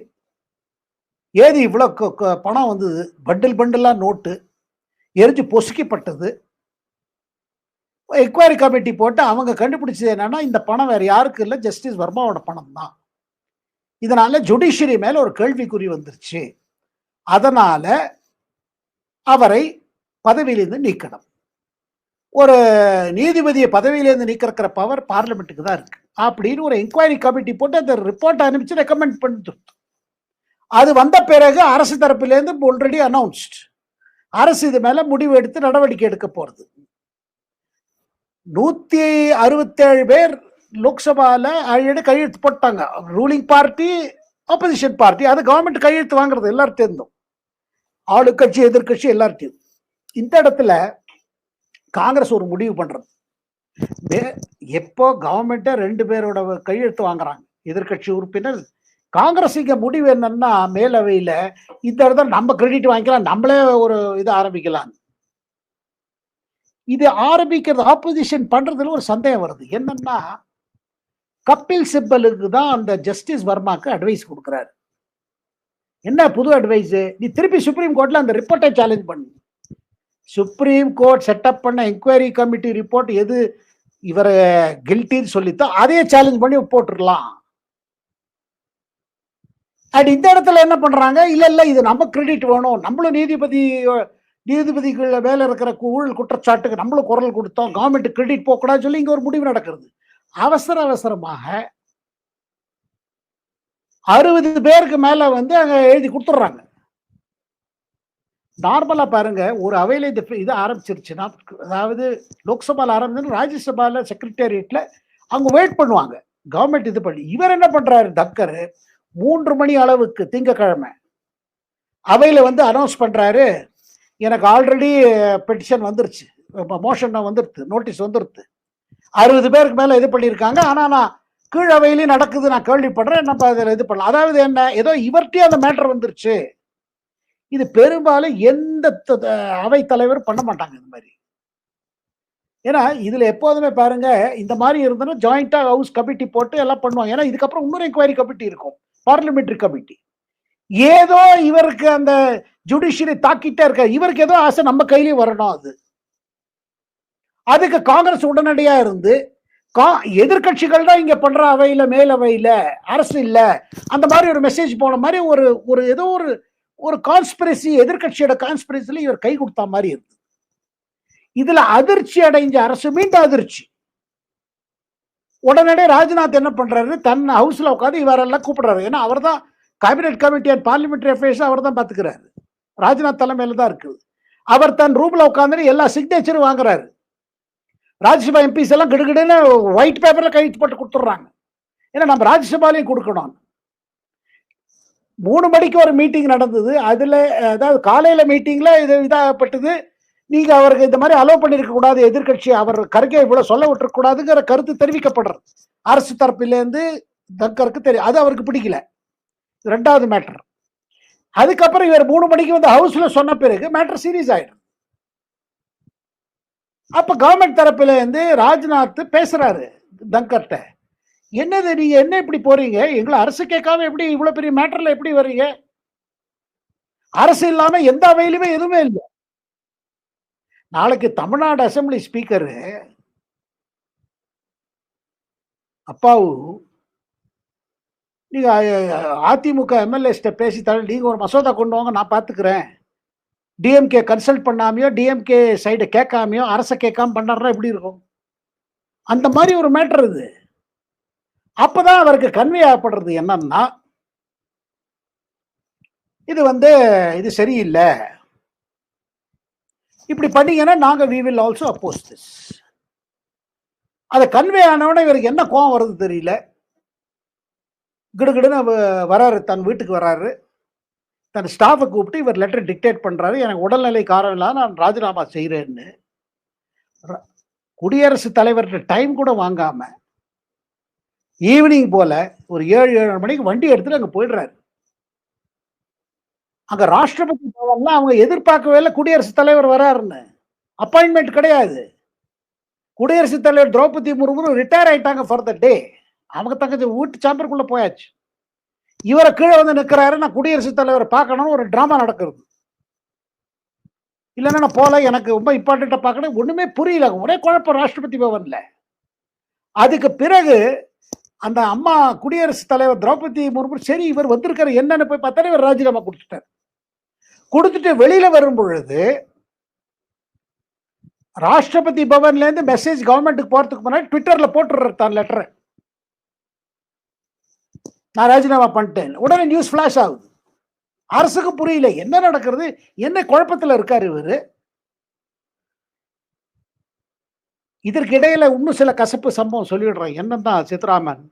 ஏது இவ்வளவு பணம் வந்தது, பண்டிலா நோட்டு எரிஞ்சு பொசுக்கப்பட்டது. என்கொயரி கமிட்டி போட்டு அவங்க கண்டுபிடிச்சது என்னன்னா, இந்த பணம் வேற யாருக்கு இல்லை, ஜஸ்டிஸ் வர்மாவோட பணம் தான். இதனால ஜுடிஷியரி மேல ஒரு கேள்விக்குறி வந்துருச்சு. அதனால அவரை பதவியிலிருந்து நீக்கணும். ஒரு நீதிபதியை பதவியிலிருந்து நீக்கிற பவர் பார்லிமெண்ட்டுக்கு தான் இருக்கு அப்படின்னு ஒரு என்கொயரி கமிட்டி போட்டு அந்த ரிப்போர்ட் அனுப்பிச்சு ரெக்கமெண்ட் பண்ணிட்டு, அது வந்த பிறகு அரசு தரப்பிலிருந்து ஆல்ரெடி அனௌன்ஸ்ட், அரசு இது மேல முடிவு எடுத்து நடவடிக்கை எடுக்க போறது. 167 பேர் லோக்சபால கையெழுத்து போட்டாங்க, ரூலிங் பார்ட்டி ஆப்போசிஷன் பார்ட்டி. அது கவர்மெண்ட் கையெழுத்து வாங்குறது எல்லார்ட்டும், ஆளுக்கட்சி எதிர்கட்சி எல்லார்ட்டையும். இந்த இடத்துல காங்கிரஸ் ஒரு முடிவு பண்றது, எப்போ கவர்மெண்ட்டை 2 பேரோட கையெழுத்து வாங்குறாங்க எதிர்கட்சி உறுப்பினர், காங்கிரஸ் இங்க முடிவு என்னன்னா, மேலவையில இந்த இடத்துல நம்ம கிரெடிட் வாங்கிக்கலாம், நம்மளே ஒரு இதை ஆரம்பிக்கலாம். இது ஆரம்பிக்கிறது ஆப்போசிஷன் பண்றதுல ஒரு சந்தேகம் வருது. என்னன்னா, கபில் சிப்பலுக்கு தான் அந்த ஜஸ்டிஸ் வர்மாக்கு அட்வைஸ் கொடுக்குறாரு. என்ன புது அட்வைஸ், நீ திருப்பி சுப்ரீம் கோர்ட்ல அந்த ரிப்போர்ட்டை சேலஞ்ச் பண்ணு. சுப்ரீம் கோர்ட் செட்டப் பண்ண என்கொயரி கமிட்டி ரிப்போர்ட் எது இவரை கில்ட்டின்னு சொல்லித்தான் அதையே சேலஞ்ச் பண்ணி போட்டுடலாம். அண்ட் இந்த இடத்துல என்ன பண்றாங்க, இல்ல இது நம்ம கிரெடிட் வேணும், நம்மளும் நீதிபதிகள் மேல இருக்கிற ஊழல் குற்றச்சாட்டுக்கு நம்மளும் குரல் கொடுத்தோம், கவர்மெண்ட் கிரெடிட் போகக்கூடாதுன்னு சொல்லி இங்க ஒரு முடிவு நடக்கிறது. அவசரமாக 60 பேருக்கு மேல வந்து அங்க எழுதி கொடுத்துட்றாங்க. நார்மலா பாருங்க, ஒரு அவையில இது ஆரம்பிச்சிருச்சுன்னா, அதாவது லோக்சபால ஆரம்பிச்சு ராஜ்யசபால செக்ரட்டேரியட்ல அவங்க வெயிட் பண்ணுவாங்க. கவர்மெண்ட் இது பண்ணி, இவர் என்ன பண்றாரு தக்கர் 3 மணி அளவுக்கு திங்கக்கிழமை அவையில வந்து அனௌன்ஸ் பண்றாரு, எனக்கு ஆல்ரெடி பெட்டிஷன் வந்துருச்சு, மோஷன் வந்துருது, நோட்டீஸ் வந்துருது, 60 பேருக்கு மேல இது பண்ணியிருக்காங்க, ஆனா நான் கீழ் அவையிலையும் நடக்குது, நான் கேள்விப்படுறேன், நம்ம அதில் இது பண்ணலாம். அதாவது என்ன, ஏதோ இவர்கிட்டயே அந்த மேட்டர் வந்துருச்சு. இது பெரும்பாலும் எந்த அவை தலைவர் பண்ண மாட்டாங்க இந்த மாதிரி. ஏன்னா இதுல எப்போதுமே பாருங்க, இந்த மாதிரி இருந்ததுன்னா ஜாயிண்டா ஹவுஸ் கமிட்டி போட்டு எல்லாம் பண்ணுவாங்க. ஏன்னா இதுக்கப்புறம் இன்னொரு என்கொயரி கமிட்டி இருக்கும், பார்லிமெண்டரி கமிட்டி. ஏதோ இவருக்கு அந்த ஜுடிஷியரி தாக்கிட்டே இருக்க, இவருக்கு ஏதோ ஆசை நம்ம கையிலேயே வரணும். அதுக்கு காங்கிரஸ் உடனடியா இருந்து எதிர்கட்சிகள் தான் இங்க பண்ற அவையில, மேலவையில அரசு இல்ல, அந்த மாதிரி ஒரு மெசேஜ் போன மாதிரி ஒரு ஏதோ ஒரு கான்ஸ்பிரசி, எதிர்கட்சியோட கான்ஸ்பிரசில இவர் கை கொடுத்த மாதிரி இருக்கு. இதுல அதிர்ச்சி அடைஞ்ச அரசு மீண்டும் அதிர்ச்சி. உடனடியே ராஜ்நாத் என்ன பண்றாரு, தன் ஹவுஸ்ல உட்காந்து இவரெல்லாம் கூப்பிடுறாரு. ஏன்னா அவர் தான் cabinet committee and parliamentary affairs அவர் தான் பாத்துக்கிறாரு, ராஜ்நாத் தலைமையில தான் இருக்குது. அவர் தன் ரூம்ல உட்காந்து எல்லா சிக்னேச்சரும் வாங்குறாரு. ராஜ்யசபா எம்பிஸ் எல்லாம் கிடுகிடுன்னு ஒயிட் பேப்பர்ல கையெழுத்து போட்டு கொடுத்துட்றாங்க. ஏன்னா நம்ம ராஜ்யசபாலையும் கொடுக்கணும். 3 மணிக்கு ஒரு மீட்டிங் நடந்தது. அதுல அதாவது காலையில மீட்டிங்ல இது இதாகப்பட்டது, நீங்க அவருக்கு இந்த மாதிரி அலோவ் பண்ணிருக்க கூடாது, எதிர்கட்சி அவர் கருகே இவ்வளவு சொல்ல விட்டுருக்க கூடாதுங்கிற கருத்து தெரிவிக்கப்படுறது அரசு தரப்பிலேருந்து தக்கருக்கு தெரியும். அது அவருக்கு பிடிக்கல, 2வது மேட்டர். அதுக்கப்புறம் இவர் 3 மணிக்கு வந்து ஹவுஸ்ல சொன்ன பிறகு மேட்டர் சீரியஸ் ஆயிடும். அப்ப கவர்மெண்ட் தரப்புல இருந்து ராஜ்நாத் பேசுறாரு தங்கர்ட்ட, என்னது நீங்க என்ன இப்படி போறீங்க, எங்களை அரசு கேட்காம எப்படி இவ்வளவு பெரிய மேட்டர்ல எப்படி வர்றீங்க, அரசு இல்லாம எந்த அவையிலுமே எதுவுமே இல்லை. நாளைக்கு தமிழ்நாடு அசம்பிளி ஸ்பீக்கரு அப்பாவு, நீங்க அதிமுக எம்எல்ஏஸ்ட பேசி நீங்க ஒரு மசோதா கொண்டு வாங்க, நான் பாத்துக்கிறேன், டிஎம்கே கன்சல்ட் பண்ணாமையோ டிஎம்கே சைடு கேட்காமையோ அரசை கேட்காம பண்ணா எப்படி இருக்கும்? அந்த மாதிரி ஒரு மேட்டர் இது. அப்பதான் அவருக்கு கன்வே ஆகப்படுறது என்னன்னா, இது வந்து இது சரியில்லை, இப்படி பண்ணீங்கன்னா நாங்க we will also oppose this. அதை கன்வே ஆனவன இவருக்கு என்ன கோவம் வருது தெரியல, கிடுகிடுன்னு வராரு, தன் வீட்டுக்கு வராரு, தன் ஸ்டாஃபை கூப்பிட்டு இவர் லெட்டர் டிக்டேட் பண்றாரு, எனக்கு உடல்நிலை காரணம் இல்லாம நான் ராஜினாமா செய்யறேன்னு. குடியரசுத் தலைவர்கிட்ட டைம் கூட வாங்காம ஈவினிங் போல ஒரு 7-7:30 மணிக்கு வண்டி எடுத்துட்டு அங்க போயிடுறாரு. அங்க ராஷ்டிரபதி பவன்ல அவங்க எதிர்பார்க்கவே இல்லை குடியரசுத் தலைவர் வராருன்னு, அப்பாயின்மெண்ட் கிடையாது. குடியரசுத் தலைவர் திரௌபதி முர்மு ரிட்டையர் ஆயிட்டாங்க ஃபார் த டே, அவங்க தங்கச்சி வீட்டு சாம்பருக்குள்ள போயாச்சு. இவரை கீழே வந்து நிற்கிறாரு, நான் குடியரசுத் தலைவரை பார்க்கணும்னு ஒரு டிராமா நடக்கிறது. இல்லைன்னா நான் போல, எனக்கு ரொம்ப இம்பார்ட்டண்டா பார்க்கணும், ஒண்ணுமே புரியல, ஒரே குழப்பம் ராஷ்டிரபதி பவன்ல. அதுக்கு பிறகு அந்த அம்மா குடியரசுத் தலைவர் திரௌபதி முர்மு, சரி இவர் வந்திருக்காரு என்னன்னு போய் பார்த்தா இவர் ராஜினாமா கொடுத்துட்டார். கொடுத்துட்டு வெளியில வரும் பொழுது ராஷ்டிரபதி பவன்ல இருந்து மெசேஜ் கவர்மெண்ட்டுக்கு போறதுக்கு முன்னாடி ட்விட்டர்ல போட்டுறாரு தான் லெட்டர், நான் ராஜினாமா பண்ணிட்டேன். உடனே நியூஸ் பிளாஷ் ஆகுது. அரசுக்கு புரியல என்ன நடக்கிறது, என்ன குழப்பத்தில் இருக்காரு இவரு. இதற்கு இடையில இன்னும் சில கசப்பு சம்பவம் சொல்லிடுறேன். என்னதான் சித்ராமன்,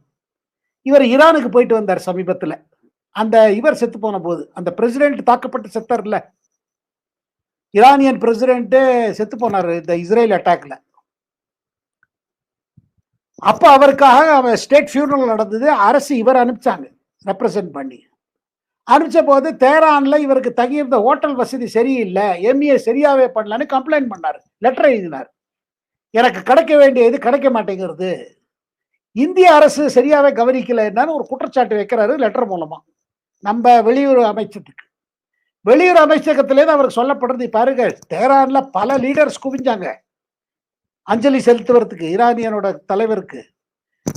இவர் ஈரானுக்கு போயிட்டு வந்தார் சமீபத்தில். அந்த இவர் செத்து போன போது, அந்த பிரசிடென்ட் தாக்கப்பட்டு செத்தார்ல, ஈரானியன் பிரசிடென்ட் செத்து போனார் இந்த இஸ்ரேல் அட்டாக்ல. அப்ப அவருக்காக அவன் ஸ்டேட் ஃபியூனரல் நடந்தது, அரசு இவர் அனுப்பிச்சாங்க ரெப்ரசன்ட் பண்ணி. அனுப்பிச்ச போது தேரான்ல இவருக்கு தங்கியிருந்த ஹோட்டல் வசதி சரியில்லை, எம்ஏ சரியாவே பண்ணலன்னு கம்ப்ளைண்ட் பண்ணார், லெட்டர் எழுதினார். எனக்கு கிடைக்க வேண்டியது கிடைக்க மாட்டேங்கிறது, இந்திய அரசு சரியாவே கவனிக்கல என்னன்னு ஒரு குற்றச்சாட்டு வைக்கிறாரு லெட்டர் மூலமா நம்ம வெளியுறவு அமைச்சத்துக்கு. வெளியுறவு அமைச்சகத்திலேருந்து அவருக்கு சொல்லப்படுறது, பாருங்க தேரான்ல பல லீடர்ஸ் குவிஞ்சாங்க அஞ்சலி செலுத்துவதற்கு ஈரானியனோட தலைவருக்கு.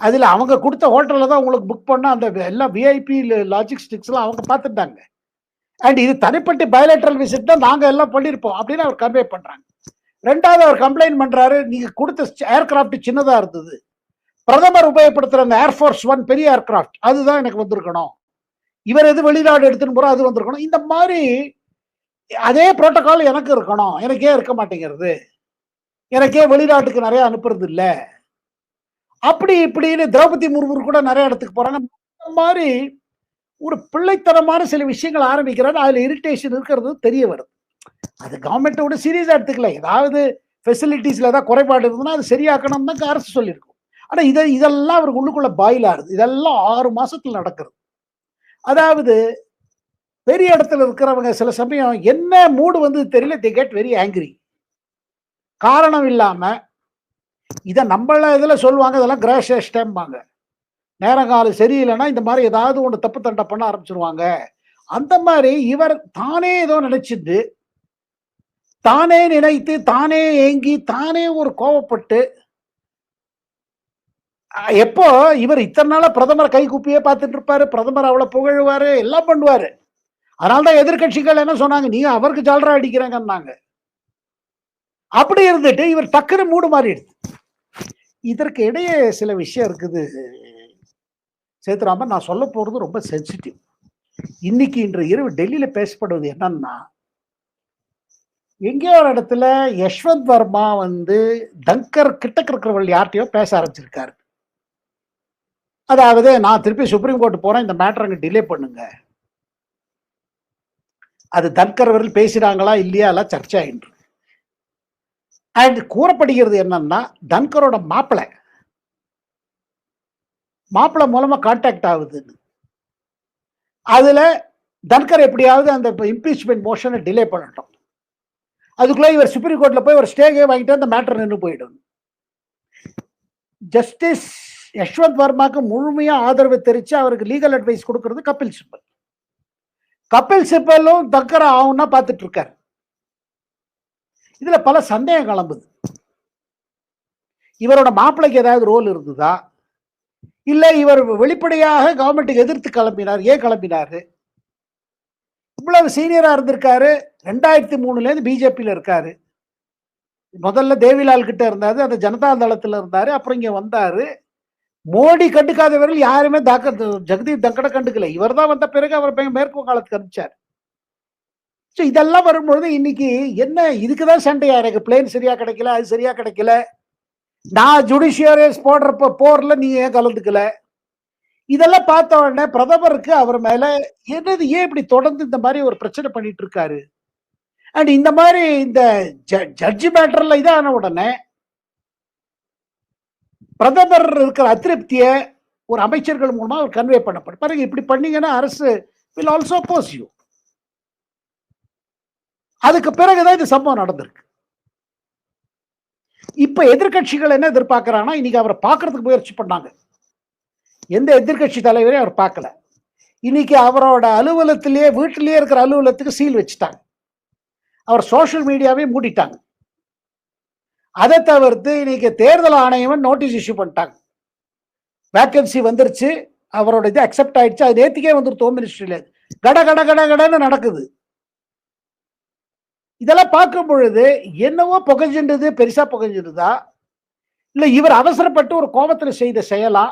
அதுல அவங்க கொடுத்த ஹோட்டல்ல தான் உங்களுக்கு புக் பண்ணா அந்த எல்லா விஐபி லாஜிஸ்டிக்ஸ் எல்லாம் அவங்க பார்த்துட்டாங்க. அண்ட் இது தனிப்பட்ட பயலேட்டரல் விசிட் தான் நாங்க எல்லாம் பண்ணியிருப்போம் அப்படின்னு அவர் கன்வே பண்றாங்க. ரெண்டாவது அவர் கம்ப்ளைண்ட் பண்றாரு, நீங்க கொடுத்த ஏர்கிராப்ட் சின்னதா இருந்தது, பிரதமர் உபயோகப்படுத்துற அந்த ஏர்ஃபோர்ஸ் ஒன் பெரிய ஏர்கிராப்ட் அதுதான் எனக்கு வந்திருக்கணும், இவர் எது வெளிநாடு எடுத்துன்னு போறோம் அது வந்திருக்கணும், இந்த மாதிரி அதே புரோட்டோகால் எனக்கு இருக்கணும், எனக்கே இருக்க மாட்டேங்கிறது, எனக்கே வெளிநாட்டுக்கு நிறைய அனுப்புறது இல்ல, அப்படி இப்படின்னு திரௌபதி முர்மு கூட நிறைய இடத்துக்கு போறாங்க. இந்த மாதிரி ஒரு பிள்ளைத்தனமான சில விஷயங்கள் ஆரம்பிக்கிறாரு. அதுல இரிட்டேஷன் இருக்கிறது தெரிய வருது. அது கவர்மெண்டோட சீரியஸா எடுத்துக்கல. ஏதாவது ஃபெசிலிட்டிஸ்ல ஏதாவது குறைபாடு இருந்ததுன்னா அது சரியாக்கணும் தான் அரசு சொல்லியிருக்கும். ஆனா இதெல்லாம் அவருக்கு உள்ளுக்குள்ள பாயில் ஆகுது. இதெல்லாம் 6 மாசத்துல நடக்கிறது. அதாவது பெரிய இடத்துல இருக்கிறவங்க சில சமயம் என்ன மூடு வந்து தெரியல, they get very angry. காரணம் இல்லாம இதை நம்மள இதுல சொல்லுவாங்க, இதெல்லாம் கிராஷேஷ்டம்பாங்க. நேரங்காலம் சரியில்லைன்னா இந்த மாதிரி ஏதாவது ஒன்று தப்பு தண்டை பண்ண ஆரம்பிச்சிருவாங்க. அந்த மாதிரி இவர் தானே ஏதோ நினைச்சிட்டு, தானே நினைத்து, தானே ஏங்கி, தானே ஒரு கோவப்பட்டு, எப்போ இவர் இத்தனை நாள பிரதமர் கை கூப்பியே பார்த்துட்டு இருப்பாரு, பிரதமர் அவ்வளவு புகழுவாரு, எல்லாம் பண்ணுவாரு. அதனால்தான் எதிர்கட்சிகள் என்ன சொன்னாங்க, நீங்க அவருக்கு ஜால்ரா அடிக்கிறாங்கன்னாங்க. அப்படி இருந்துட்டு இவர் டக்குனு மூடு மாறிடுது. இதற்கு இடையே சில விஷயம் இருக்குது சேதுராமன். நான் சொல்ல போறது ரொம்ப சென்சிட்டிவ். இன்னைக்கு இன்று இரவு டெல்லியில பேசப்படுவது என்னன்னா, எங்கேயோ ஒரு இடத்துல யஷ்வந்த் வர்மா வந்து தங்கர் கிட்ட இருக்கிறவள் யார்ட்டையோ பேச ஆரம்பிச்சிருக்காரு. அதாவது நான் திருப்பி சுப்ரீம் கோர்ட் போறேன், இந்த மேட்டர் அங்க டிலே பண்ணுங்க. அது தன்கர் அவர்கள் பேசுறாங்களா இல்லையா எல்லாம் சர்ச்சை ஆயின்று. அண்ட் கூறப்படுகிறது என்னன்னா, தன்கரோட மாப்பிள்ளை மூலமா கான்டாக்ட் ஆகுது. அதுல தன்கர் எப்படியாவது அந்த இம்பீச்மெண்ட் மோஷனை டிலே பண்ணட்டும், அதுக்குள்ள இவர் சுப்ரீம் கோர்ட்ல போய் ஒரு ஸ்டேகே வாங்கிட்டு அந்த மேட்டர் நின்று போயிடும். ஜஸ்டிஸ் யஷ்வந்த் வர்மாக்கு முழுமையா ஆதரவு தெரிவிச்சு அவருக்கு லீகல் அட்வைஸ் கொடுக்கிறது கபில் சிபல். கபில் சிபலும் தன்கர் ஆகும்னா பார்த்துட்டு இருக்காரு. இதுல பல சந்தேகம் கிளம்புது. இவரோட மாப்பிள்ளைக்கு ஏதாவது ரோல் இருந்ததா, இல்ல இவர் வெளிப்படையாக கவர்மெண்ட்டுக்கு எதிர்த்து கிளம்பினார்? ஏன் கிளம்பினாரு? இவ்வளவு சீனியரா இருந்திருக்காரு, 2003ல இருந்து பிஜேபியில இருக்காரு. முதல்ல தேவிலால் கிட்ட இருந்தாரு, அந்த ஜனதா தளத்துல இருந்தாரு, அப்புறம் இங்க வந்தாரு. மோடி கண்டுக்காதவர்கள் யாருமே ஜெகதீப் தங்கரை கண்டுக்கல. இவர் தான் வந்த பிறகு அவர் மேற்கு வங்காளத்துக்கு அனுப்பிச்சார். இதெல்லாம் வரும்பொழுது இன்னைக்கு என்ன இதுக்குதான் சண்டையா இருக்கு. பிளேன் சரியா கிடைக்கல, அது சரியா கிடைக்கல, நான் ஜுடிஷியரிஸ் போடுறப்ப போர்ல நீங்க ஏன் கலந்துக்கல, இதெல்லாம் பார்த்த உடனே பிரதமருக்கு அவர் மேல என்னது, ஏன் இப்படி தொடர்ந்து இந்த மாதிரி ஒரு பிரச்சனை பண்ணிட்டு இருக்காரு. அண்ட் இந்த மாதிரி இந்த ஜட்ஜி மேட்டர்ல இதான உடனே பிரதமர் இருக்கிற அதிருப்தியை ஒரு அமைச்சர்கள் மூலமா அவர் கன்வே பண்ணப்படும். பாருங்க, இப்படி பண்ணீங்கன்னா அரசு will also oppose you. அதுக்கு பிறகுதான் இந்த சம்பவம் நடந்திருக்கு. இப்ப எதிர்கட்சிகள் என்ன எதிர்பார்க்கிறாங்கன்னா, இன்னைக்கு அவரை பார்க்கறதுக்கு முயற்சி பண்ணாங்க. எந்த எதிர்கட்சி தலைவரையும் அவர் பார்க்கல. இன்னைக்கு அவரோட அலுவலகத்திலேயே, வீட்டிலேயே இருக்கிற அலுவலகத்துக்கு சீல் வச்சுட்டாங்க. அவர் சோசியல் மீடியாவே மூடிட்டாங்க. அதை தவிர்த்து இன்னைக்கு தேர்தல் ஆணையம் நோட்டீஸ் இஷ்யூ பண்ணிட்டாங்க. வேக்கன்சி வந்துருச்சு, அவரோட இது அக்செப்ட் ஆயிடுச்சு, அது நேத்திக்கே வந்துருச்சு ஹோம் மினிஸ்ட்ரியில. கட கட கட கடன்னு நடக்குது. இதெல்லாம் பார்க்கும் பொழுது என்னவோ புகஞ்சின்றது, பெருசா புகஞ்சிருதா, இல்ல இவர் அவசரப்பட்டு ஒரு கோபத்துல செய்த செயலா,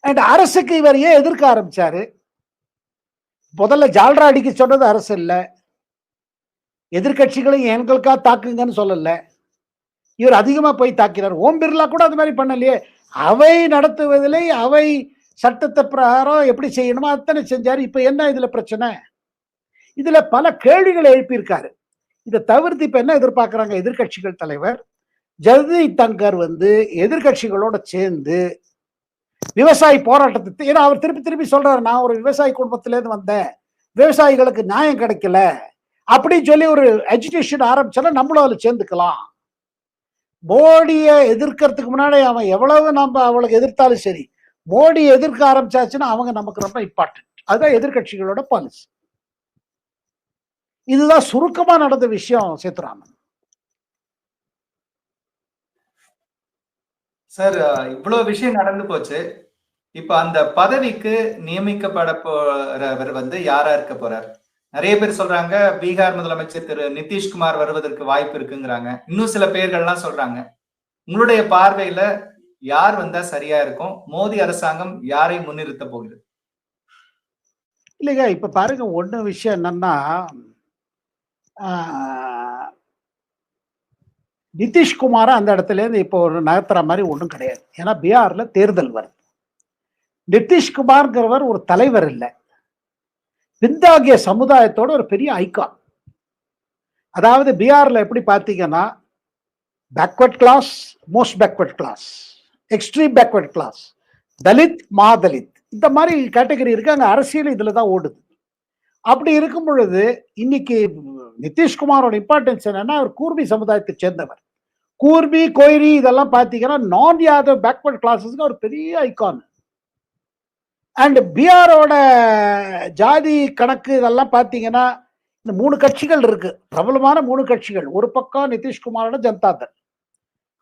அண்ட் அரசுக்கு இவர் ஏன் எதிர்க்க ஆரம்பிச்சாரு? முதல்ல ஜால்ரா அடிக்க சொன்னது அரசு இல்ல, எதிர்கட்சிகளையும் எங்களுக்கா தாக்குங்கன்னு சொல்லல, இவர் அதிகமா போய் தாக்கிறார். ஓம் பிர்லா கூட அது மாதிரி பண்ணலையே. அவை நடத்துவதிலே அவை சட்டத்தை பிரகாரம் எப்படி செய்யணுமோ அத்தனை செஞ்சாரு. இப்ப என்ன இதுல பிரச்சனை? இதுல பல கேள்விகளை எழுப்பியிருக்காரு. இதை தவிர்த்து இப்ப என்ன எதிர்பார்க்கிறாங்க எதிர்கட்சிகள் தலைவர் ஜெகதீப் தங்கர் வந்து எதிர்கட்சிகளோட சேர்ந்து விவசாயி போராட்டத்தை, ஏன்னா அவர் திருப்பி திருப்பி சொல்றாரு, நான் ஒரு விவசாய குடும்பத்திலேருந்து வந்தேன், விவசாயிகளுக்கு நியாயம் கிடைக்கல அப்படின்னு சொல்லி ஒரு அஜிடேஷன் ஆரம்பிச்சாலும் நம்மளும் அதுல சேர்ந்துக்கலாம். மோடியை எதிர்க்கிறதுக்கு முன்னாடி அவன் எவ்வளவு நம்ம அவளுக்கு எதிர்த்தாலும் சரி, மோடியை எதிர்க்க ஆரம்பிச்சாச்சுன்னா அவங்க நமக்கு ரொம்ப இம்பார்ட்டன்ட். அதுதான் எதிர்கட்சிகளோட பாலிசி. இதுதான் சுருக்கமா நடந்த விஷயம் சேதுராமன். சார், இவ்வளவு விஷயம் நடந்து போச்சு. இப்ப அந்த பதவிக்கு நியமிக்கப்பட போறவர் வந்து யாரா இருக்க போறார்? நிறைய பேர் சொல்றாங்க பீகார் முதலமைச்சர் திரு நிதிஷ்குமார் வருவதற்கு வாய்ப்பு இருக்குங்கிறாங்க. இன்னும் சில பேர்கள்லாம் சொல்றாங்க. உங்களுடைய பார்வையில யார் வந்தா சரியா இருக்கும்? மோடி அரசாங்கம் யாரை முன்னிறுத்த போகிறது? இல்லைங்க, இப்ப பாருங்க, ஒண்ணு விஷயம் என்னன்னா, நிதிஷ்குமார அந்த இடத்துல இருந்து இப்போ ஒரு நகர்த்துற மாதிரி ஒன்றும் கிடையாது. ஏன்னா பீகார்ல தேர்தல் வருது. நிதிஷ்குமார்ங்கிறவர் ஒரு தலைவர் இல்லை, பின்தாகிய சமுதாயத்தோட ஒரு பெரிய ஐகான். அதாவது பீகார்ல எப்படி பார்த்தீங்கன்னா, backward class, most backward class, extreme backward class, Dalit, Mahadalit, இந்த மாதிரி கேட்டகரி இருக்கு. அங்க அரசியல் இதுல தான் ஓடுது. அப்படி இருக்கும் பொழுது இன்னைக்கு நிதிஷ்குமாரோட இம்பார்ட்டன்ஸ் என்னன்னா, அவர் கூர்மி சமுதாயத்தை சேர்ந்தவர். கூர்மி, கோய்ரி இதெல்லாம் பார்த்தீங்கன்னா நான் யாதவ் பேக்வர்ட் கிளாஸஸ்க்கு ஒரு பெரிய ஐகான். அண்ட் பீகாரோட ஜாதி கணக்கு இதெல்லாம் பார்த்தீங்கன்னா, இந்த 3 கட்சிகள் இருக்கு, பிரபலமான 3 கட்சிகள். ஒரு பக்கம் நிதிஷ்குமாரோட ஜனதா தள்,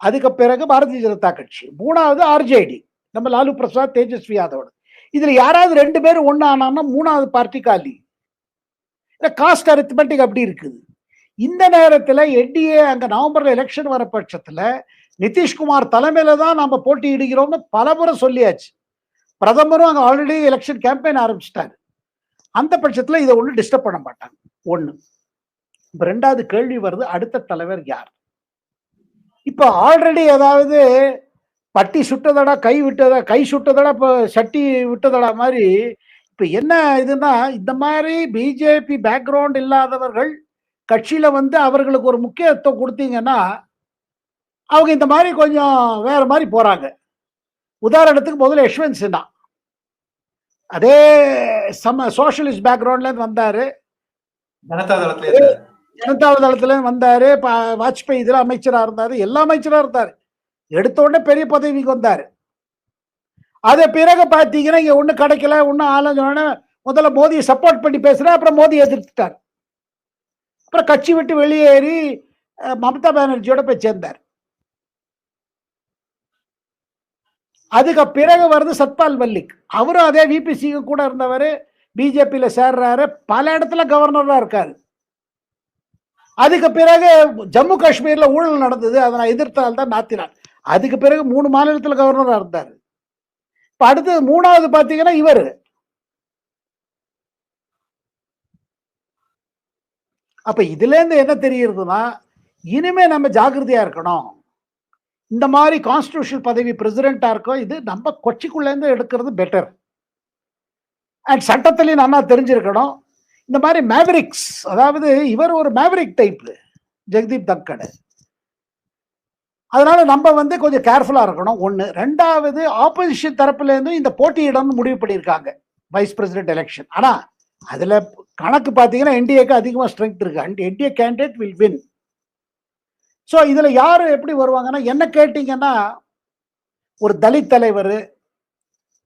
அதுக்கு பிறகு பாரதிய ஜனதா கட்சி, 3வது ஆர்ஜேடி, நம்ம லாலு பிரசாத், தேஜஸ்வி யாதவோட. இதுல யாராவது 2 பேர் ஒண்ணு ஆனான்னா 3வது பார்ட்டி காலி. காஸ்ட் அரித்மெட்டிக் அப்படி இருக்குது. இந்த நேரத்தில் என்டிஏ அங்க நவம்பர்ல எலெக்ஷன் வர பட்சத்துல நிதிஷ்குமார் தலைமையில தான் நம்ம போட்டியிடுகிறோம்னு பலமுறை சொல்லியாச்சு. பிரதமரும் அங்க ஆல்ரெடி எலெக்ஷன் கேம்பெயின் ஆரம்பிச்சிட்டாரு. அந்த பட்சத்துல இதை ஒண்ணு டிஸ்டர்ப் பண்ண மாட்டாங்க. ஒண்ணு. இப்ப 2வது கேள்வி வருது, அடுத்த தலைவர் யார்? இப்ப ஆல்ரெடி ஏதாவது பட்டி சுட்டதடா கை விட்டதா, கை சுட்டதடா இப்ப சட்டி விட்டதடா மாதிரி. இப்ப என்ன இதுன்னா, இந்த மாதிரி பிஜேபி பேக்ரவுண்ட் இல்லாதவர்கள் கட்சியில வந்து அவர்களுக்கு ஒரு முக்கியத்துவம் கொடுத்தீங்கன்னா அவங்க இந்த மாதிரி கொஞ்சம் வேற மாதிரி போறாங்க. உதாரணத்துக்கு முதல்ல யஷ்வந்த் சின்ஹா அதே சோசியலிஸ்ட் பேக்ரவுண்ட்ல இருந்து வந்தாரு, ஜனதா தளத்துல இருந்து வந்தாரு, வாஜ்பாய் இதுல அமைச்சரா இருந்தாரு, எல்லா அமைச்சரா இருந்தாரு. எடுத்த உடனே பெரிய பதவிக்கு வந்தாரு. அதை பிறகு பார்த்தீங்கன்னா இங்க ஒண்ணு கிடைக்கல, ஒன்னும் ஆலோசனை. முதல்ல மோடியை சப்போர்ட் பண்ணி பேசுறேன், அப்புறம் மோடி எதிர்த்துட்டார். அப்புறம் கட்சி விட்டு வெளியேறி மம்தா பானர்ஜியோட போய் சேர்ந்தார். அதுக்கு பிறகு வருது சத்பால் மல்லிக், அவரும் அதே விபிசி கூட இருந்தவர், பிஜேபியில சேர்றாரு, பல இடத்துல கவர்னரா இருக்காரு. அதுக்கு பிறகு ஜம்மு காஷ்மீர்ல ஊழல் நடந்தது, அதை நான் எதிர்த்தால் தான் நாத்தினார். அதுக்கு பிறகு 3 மாநிலத்தில் கவர்னரா இருந்தார். இப்ப அடுத்து 3வது பாத்தீங்கன்னா இவர். அப்ப இதுல இருந்து என்ன தெரியுதுன்னா, இனிமே நம்ம ஜாகிரதையா இருக்கணும். இந்த மாதிரி கான்ஸ்டிடியூஷனல் பதவி பிரசிடென்டா இருக்கோ, இது நம்ம கொச்சிக்குள்ள இருந்து எடுக்கிறது பெட்டர். அண்ட் சட்டத்திலையும் நல்லா தெரிஞ்சிருக்கணும். இந்த மாதிரி மேவரிக்ஸ், அதாவது இவர் ஒரு மேவரிக் டைப் ஜெகதீப் தன்கர். அதனால நம்ம வந்து கொஞ்சம் கேர்ஃபுல்லா இருக்கணும். ஒண்ணு. 2வது, ஆப்போசிஷன் தரப்புல இருந்து இந்த போட்டியிடம்னு முடிவு பண்ணியிருக்காங்க வைஸ் பிரசிடென்ட் எலெக்ஷன். ஆனா அதுல கணக்கு பாத்தீங்கன்னா என்டிஏக்கு அதிகமா ஸ்ட்ரென்த் இருக்கு. NDA candidate will win. So இதுல யாரு எப்படி வருவாங்கன்னா, என்ன கேட்டீங்கன்னா, ஒரு தலித் தலைவர்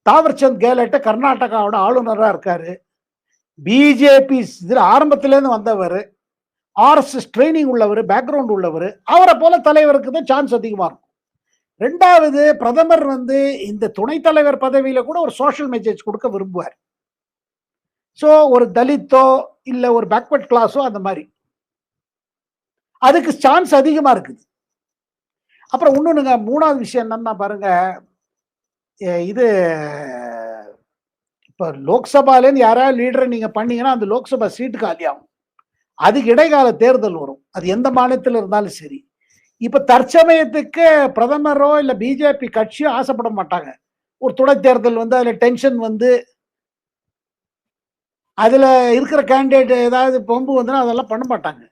தாவர்சந்த் கெஹ்லோட் கர்நாடகாவோட ஆளுநரா இருக்காரு. பிஜேபி இதுல ஆரம்பத்துல இருந்து வந்தவர், ஆர்எஸ்எஸ் ட்ரைனிங் உள்ளவர், பேக்ரவுண்ட் உள்ளவர். அவரை போல தலைவருக்கு தான் சான்ஸ் அதிகமா இருக்கும். 2வது, பிரதமர் வந்து இந்த துணைத் தலைவர் பதவியில கூட ஒரு சோஷியல் மெசேஜ் கொடுக்க விரும்புவார். சோ ஒரு தலித்தோ இல்ல ஒரு பேக்வர்ட் கிளாஸோ அந்த மாதிரி அதுக்கு சான்ஸ் அதிகமா இருக்குது. அப்புறம் இன்னொன்னுங்க, 3வது விஷயம் என்னன்னா பாருங்க, இது இப்ப லோக்சபாலேருந்து யாராவது லீடரை நீங்க பண்ணீங்கன்னா அந்த லோக்சபா சீட்டு காலியாகும். அதுக்கு இடைக்கால தேர்தல் வரும், அது எந்த மாநிலத்தில் இருந்தாலும் சரி. இப்ப தற்சமயத்துக்கு பிரதமரோ இல்ல பிஜேபி கட்சியோ ஆசைப்பட மாட்டாங்க ஒரு துணை தேர்தல் வந்து அதுல டென்ஷன் வந்து அதுல இருக்கிற கேண்டிடேட் ஏதாவது பொம்பு வந்துன்னா அதெல்லாம் பண்ண மாட்டாங்க.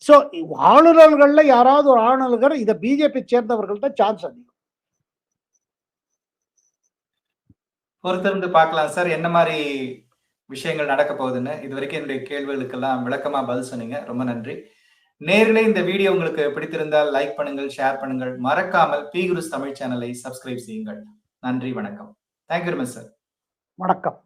சோ ஆளுநர்கள்ல யாராவது ஒரு ஆளுநர்கள் இதை பிஜேபி சேர்ந்தவர்கள் தான் சான்ஸ் அதிகம். பொறுத்திருந்து பார்க்கலாம் சார், என்ன மாதிரி விஷயங்கள் நடக்க போகுதுன்னு. இது வரைக்கும் என்னுடைய கேள்விகளுக்கெல்லாம் விளக்கமா பதில் சொன்னீங்க, ரொம்ப நன்றி. நேரிலே இந்த வீடியோ உங்களுக்கு பிடித்திருந்தால் லைக் பண்ணுங்கள், ஷேர் பண்ணுங்கள், மறக்காமல் பி குருஸ் தமிழ் சேனலை சப்ஸ்கிரைப் செய்யுங்கள். நன்றி, வணக்கம். Thank you very much sir. வணக்கம்.